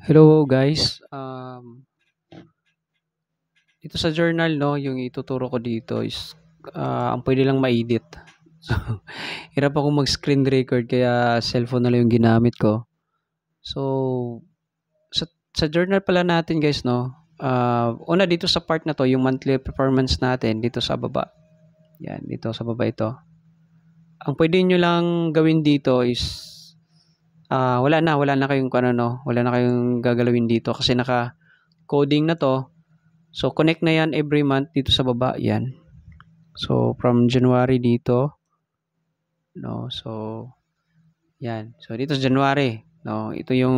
Hello guys. Dito sa journal 'no, yung ituturo ko dito is, ang puwede lang ma-edit. So, hirap akong mag-screen record kaya cellphone na lang yung ginamit ko. So, sa journal pala natin guys 'no, una dito sa part na 'to yung monthly performance natin dito sa baba. 'Yan, dito sa baba ito. Ang puwede niyo lang gawin dito is, wala na kayong kung ano 'no, wala na kayong gagalawin dito kasi naka-coding na 'to. So, connect na yan every month dito sa baba, yan. So, from January dito, no? So, yan. So, dito sa January, no? Ito yung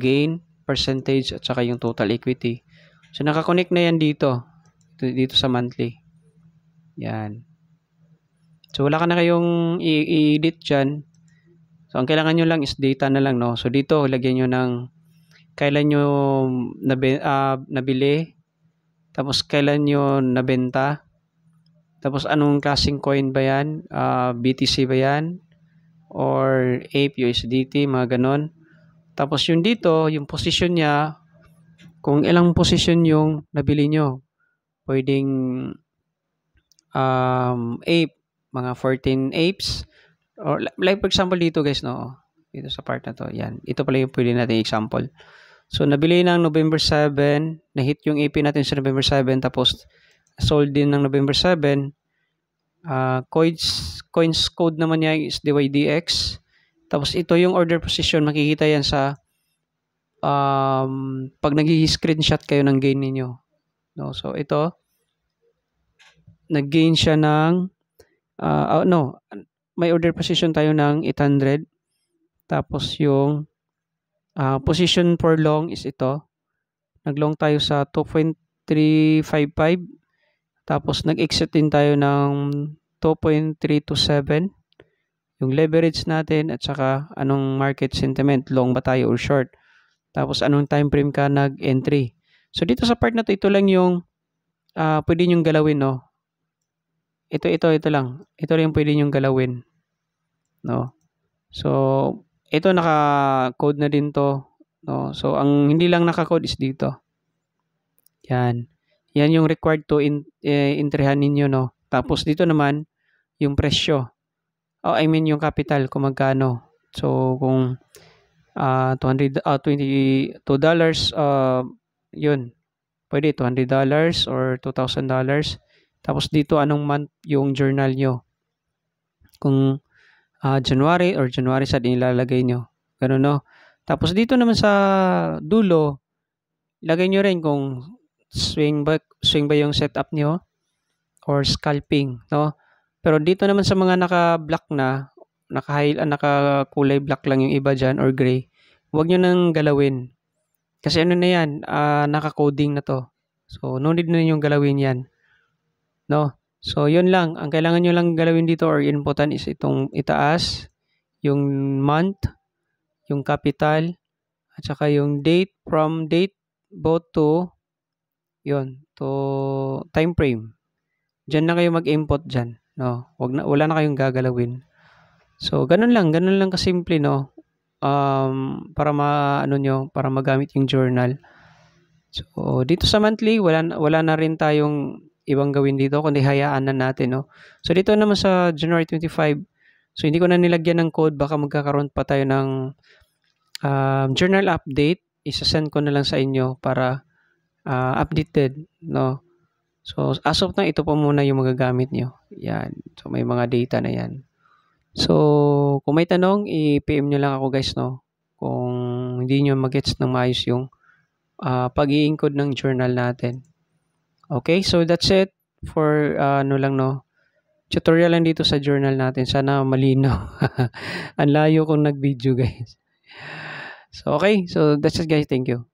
gain, percentage, at saka yung total equity. So, nakakonect na yan dito. Dito sa monthly. Yan. So, wala ka na kayong i-edit dyan. So, ang kailangan nyo lang is data na lang, no? So, dito, lagyan nyo ng kailan nyo nabili, tapos kailan nyo nabenta, tapos anong klaseng coin ba yan, BTC ba yan, or Ape, USDT, mga ganon. Tapos yung dito, yung position niya, kung ilang position yung nabili nyo. Pwedeng Ape, mga 14 apes, or like for example dito guys, no, dito sa part na to, yan. Ito pala yung pwede natin example. So, nabili ng November 7, na-hit yung AP natin sa November 7, tapos sold din ng November 7. Coins code naman niya is DYDX. Tapos ito yung order position, makikita yan sa pag nag-screenshot kayo ng gain ninyo. No, so ito, nag-gain siya ng, may order position tayo ng 800. Tapos yung position for long is ito. Nag-long tayo sa 2.355. Tapos nag-exit din tayo ng 2.327. Yung leverage natin at saka anong market sentiment, long ba tayo or short. Tapos anong time frame ka nag-entry. So dito sa part na to, ito lang yung pwede nyong galawin, no. Ito lang. Ito lang yung pwede nyong galawin, no. So ito naka-code na din to, no. So ang hindi lang naka-code is dito. Yan. Yan yung required to entryhan ninyo, no. Tapos dito naman yung presyo. Yung capital kung magkano. So kung $22, yun. Pwede $200 or $2,000. Tapos dito anong month yung journal nyo. Kung January or January sa nilalagay nyo. Ganun, no? Tapos dito naman sa dulo, lagay nyo rin kung swing ba yung setup nyo or scalping, no? Pero dito naman sa mga naka-black na, naka-kulay black lang yung iba dyan or gray, huwag nyo nang galawin. Kasi ano na yan, naka-coding na to. So, no need na yung galawin yan. No? So, yun lang. Ang kailangan nyo lang galawin dito or inputan is itong itaas, yung month, yung capital, at saka yung date, from date, both to, yun, to time frame. Diyan na kayo mag-input dyan. No? Wala na kayong gagalawin. So, ganun lang kasimple, no? Para para magamit yung journal. So, dito sa monthly, wala na rin tayong ibang gawin dito, kundi hayaan na natin, no? So, dito naman sa January 25, so hindi ko na nilagyan ng code, baka magkakaroon pa tayo ng journal update. Isa-send ko na lang sa inyo para updated, no? So, as of now, ito po muna yung magagamit nyo. Yan. So, may mga data na yan. So, kung may tanong, i-PM nyo lang ako guys, no? Kung hindi nyo mag-gets ng maayos yung pag-i-encode ng journal natin. Okay, so that's it for tutorial lang dito sa journal natin. Sana malinaw. Ang layo kong nag-video guys. So, okay, so that's it guys. Thank you.